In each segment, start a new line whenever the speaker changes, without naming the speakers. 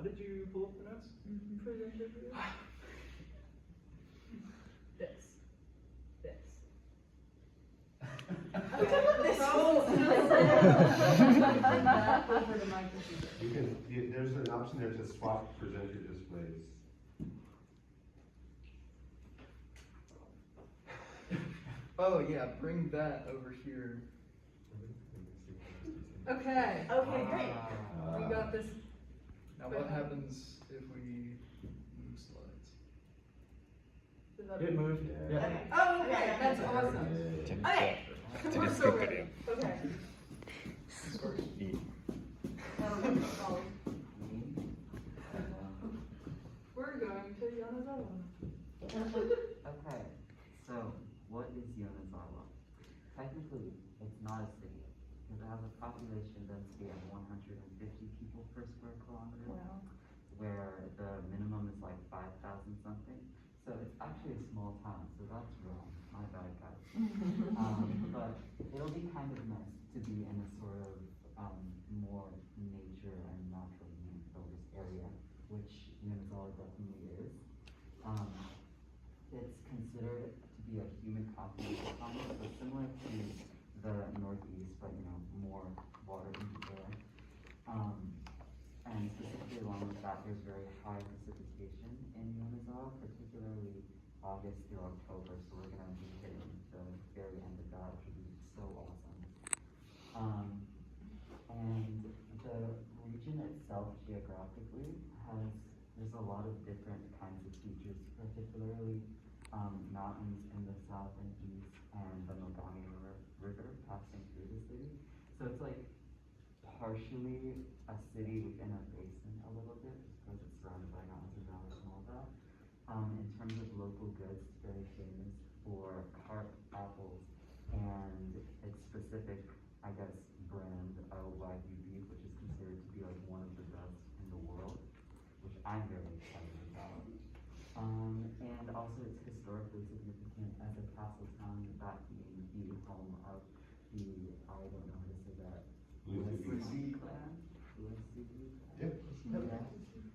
did you pull up the notes?
Presented for you. This.
This
whole.
You can, there's an option there to swap presenter displays.
Oh yeah, bring that over here.
Okay.
Okay, great.
We got this.
Now what happens if we move slides?
Is that
It moved.
Yeah.
Okay.
Oh, okay, that's awesome.
Okay.
We're so ready. Okay. We're going to Yonezawa.
Okay, so what is Yonezawa? Technically, it's not a city, because it has a population density of 150 people per square kilometer,
Wow.
where the minimum is like 5,000 something. So it's actually a small town, so that's wrong. My bad, guys. But it'll be kind of nice to be in a sort of more nature and naturally focused area, which Yonezawa definitely is. It's considered to be a humid continental climate, so similar to the Northeast, but more water in the air. And specifically along with that, there's very high precipitation in Yonezawa, particularly August through October, so we're gonna be hitting the very end of that, which would be so awesome. And the region itself geographically there's a lot of different kinds of features, particularly mountains in the south and east, and the Nogami River passing through the city. So it's like partially a city within a basin a little bit, just because it's surrounded by mountains and valleys and all that. In terms of local goods, it's very famous for carp, apples, and its specific, I guess, brand of Wagyu beef, which is considered to be like one of the best in the world, which I'm very excited about. And also it's historically significant as a castle town, that being the home of the, I don't know how to say that, Uesugi clan? Uesugi clan?
Yep.
Yeah,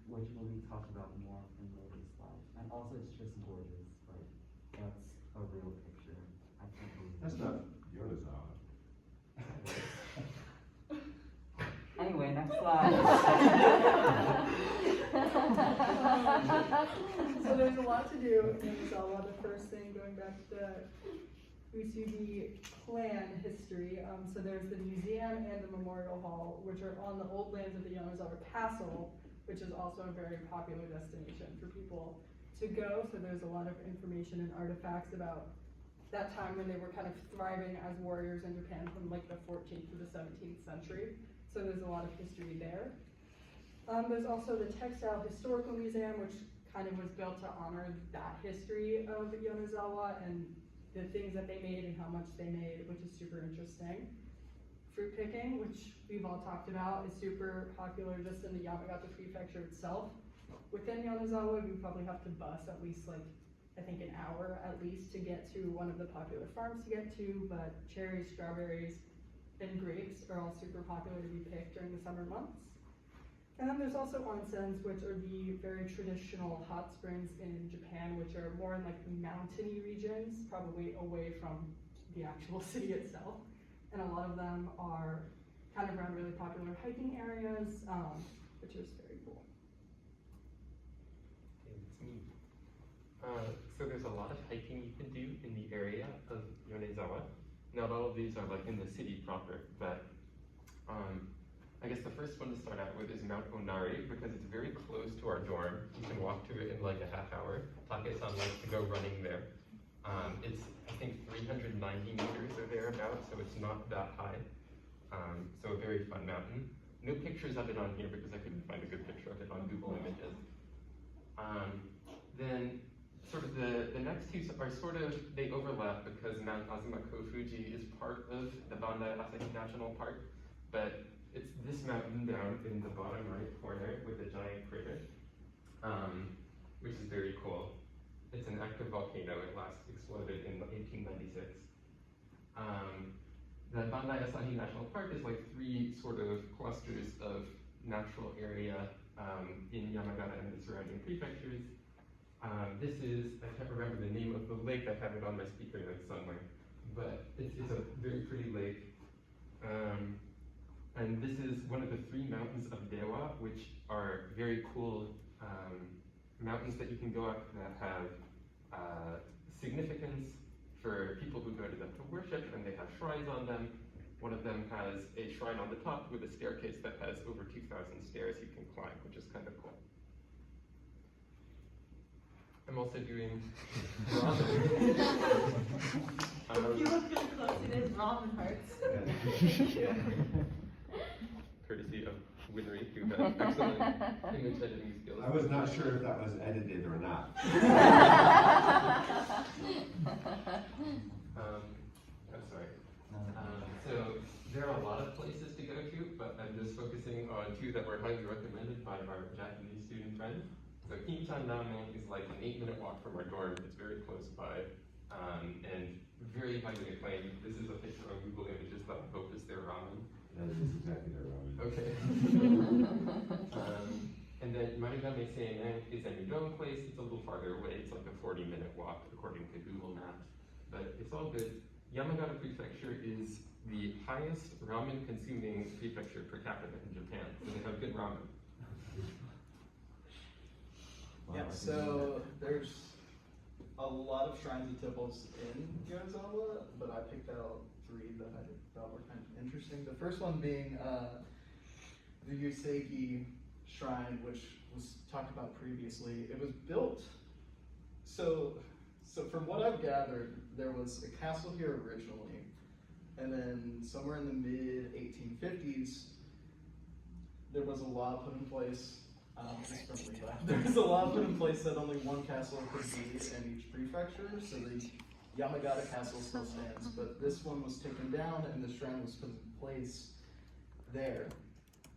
which will be talked about more in later slides. And also it's just gorgeous, like, that's a real picture. I can't believe it.
That's not Yonezawa.
Anyway, next slide.
So there's a lot to do in Yonezawa. The first thing, going back to the Uesugi clan history, so there's the museum and the memorial hall, which are on the old lands of the Yonezawa castle, which is also a very popular destination for people to go. So there's a lot of information and artifacts about that time when they were kind of thriving as warriors in Japan from like the 14th to the 17th century. So there's a lot of history there. There's also the Textile Historical Museum, which kind of was built to honor that history of Yonezawa and the things that they made and how much they made, which is super interesting. Fruit picking, which we've all talked about, is super popular just in the Yamagata Prefecture itself. Within Yonezawa, you probably have to bus at least I think an hour at least to get to one of the popular farms to get to, but cherries, strawberries, and grapes are all super popular to be picked during the summer months. And then there's also onsens, which are the very traditional hot springs in Japan, which are more in mountainy regions, probably away from the actual city itself. And a lot of them are kind of around really popular hiking areas, which is very cool.
It's me. So there's a lot of hiking you can do in the area of Yonezawa. Not all of these are in the city proper, but I guess the first one to start out with is Mount Onari, because it's very close to our dorm. You can walk to it in a half hour. Take-san likes to go running there. It's, I think, 390 meters or thereabouts, so it's not that high. So a very fun mountain. No pictures of it on here because I couldn't find a good picture of it on Google Images. Then sort of the next two are they overlap because Mount Azuma Kofuji is part of the Bandai Asahi National Park, but it's this mountain down in the bottom right corner with the giant crater, which is very cool. It's an active volcano. It last exploded in 1896. The Bandai Asahi National Park is three sort of clusters of natural area in Yamagata and the surrounding prefectures. This is, I can't remember the name of the lake, I have it on my speaker like somewhere, but it's a very pretty lake. And this is one of the 3 mountains of Dewa, which are very cool mountains that you can go up that have significance for people who go to them to worship, and they have shrines on them. One of them has a shrine on the top with a staircase that has over 2,000 stairs you can climb, which is kind of cool. I'm also doing ramen.
If you look really close, it is ramen hearts.
Courtesy of Winry, who has excellent image editing skills.
I was not sure if that was edited or not.
I'm sorry. So there are a lot of places to go to, but I'm just focusing on 2 that were highly recommended by our Japanese student friends. So Kinchan Ramen is like an 8-minute walk from our dorm. It's very close by, and very highly acclaimed. This is a picture on Google Images that I hope is their ramen.
That is exactly their ramen.
Okay. And then Marugame Seinen is a udon place. It's a little farther away. It's like a 40-minute walk according to Google Maps, but it's all good. Yamagata Prefecture is the highest ramen consuming prefecture per capita in Japan, so they have good ramen.
Yeah, so there's a lot of shrines and temples in Yonezawa, but I picked out 3 that I thought were kind of interesting. The first one being the Yusegi Shrine, which was talked about previously. It was built, so from what I've gathered, there was a castle here originally, and then somewhere in the mid-1850s, there was a law put in place. This is from Levi. There was a law put in place that only 1 castle could be in each prefecture, so the Yamagata castle still stands, but this one was taken down and the shrine was put in place there.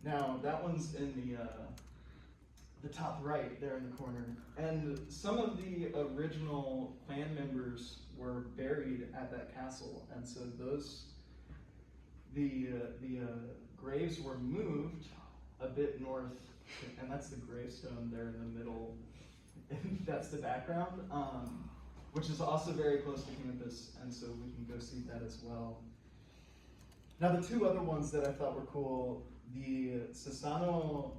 Now, that one's in the top right there in the corner, and some of the original clan members were buried at that castle, and so the graves were moved a bit north, and that's the gravestone there in the middle, and that's the background, which is also very close to campus, and so we can go see that as well. Now, the 2 other ones that I thought were cool, the Sasano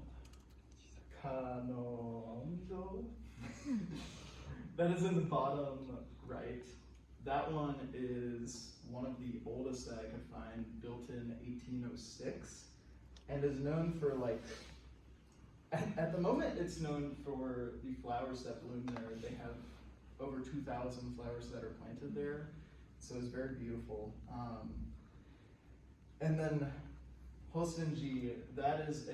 Kanondo, that is in the bottom right. That one is one of the oldest that I could find, built in 1806, and is known for at the moment it's known for the flowers that bloom there. They have over 2,000 flowers that are planted there, so it's very beautiful. And then Hosenji, that is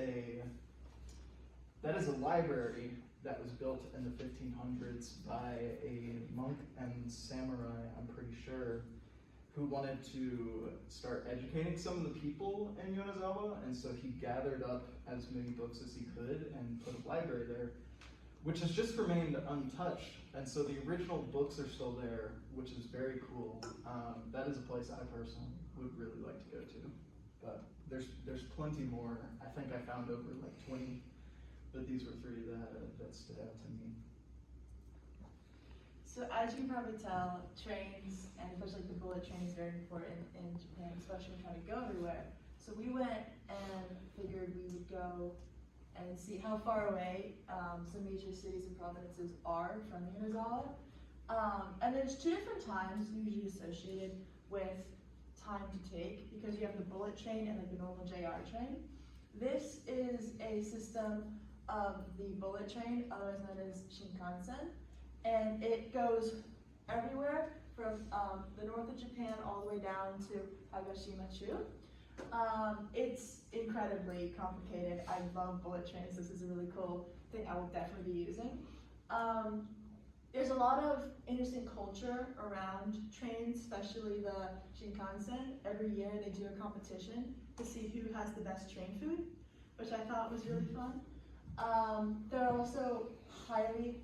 a library that was built in the 1500s by a monk and samurai, I'm pretty sure, who wanted to start educating some of the people in Yonezawa, and so he gathered up as many books as he could and put a library there, which has just remained untouched, and so the original books are still there, which is very cool. That is a place I personally would really like to go to, but there's plenty more. I think I found over 20, but these were 3 that stood out to me.
So as you can probably tell, trains, and especially the bullet train, is very important in Japan, especially when trying to go everywhere. So we went and figured we would go and see how far away some major cities and provinces are from Yonezawa. And there's 2 different times usually associated with time to take, because you have the bullet train and the normal JR train. This is a system of the bullet train, otherwise known as Shinkansen, and it goes everywhere from the north of Japan all the way down to Agashima-chu. It's incredibly complicated. I love bullet trains. This is a really cool thing I will definitely be using. There's a lot of interesting culture around trains, especially the Shinkansen. Every year they do a competition to see who has the best train food, which I thought was really fun. They're also highly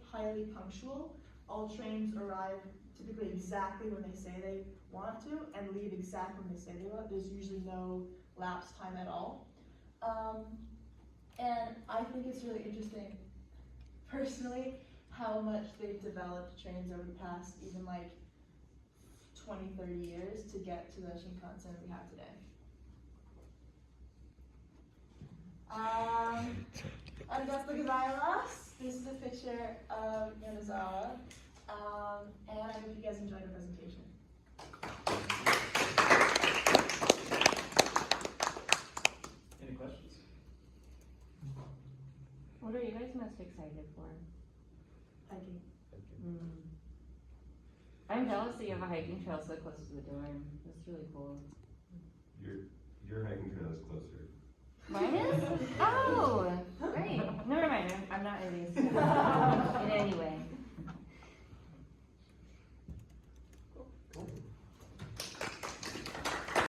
punctual. All trains arrive typically exactly when they say they want to and leave exactly when they say they want. There's usually no lapse time at all. And I think it's really interesting, personally, how much they've developed trains over the past even like 20, 30 years to get to the Shinkansen we have today. And that's because I lost. This is a picture of Yonezawa. And I hope you guys enjoyed the presentation.
Any questions?
What are you guys most excited for?
Hiking.
I'm jealous that you have a hiking trail so close to the dorm. That's really cool.
Your hiking trail is closer.
Mine is? Oh!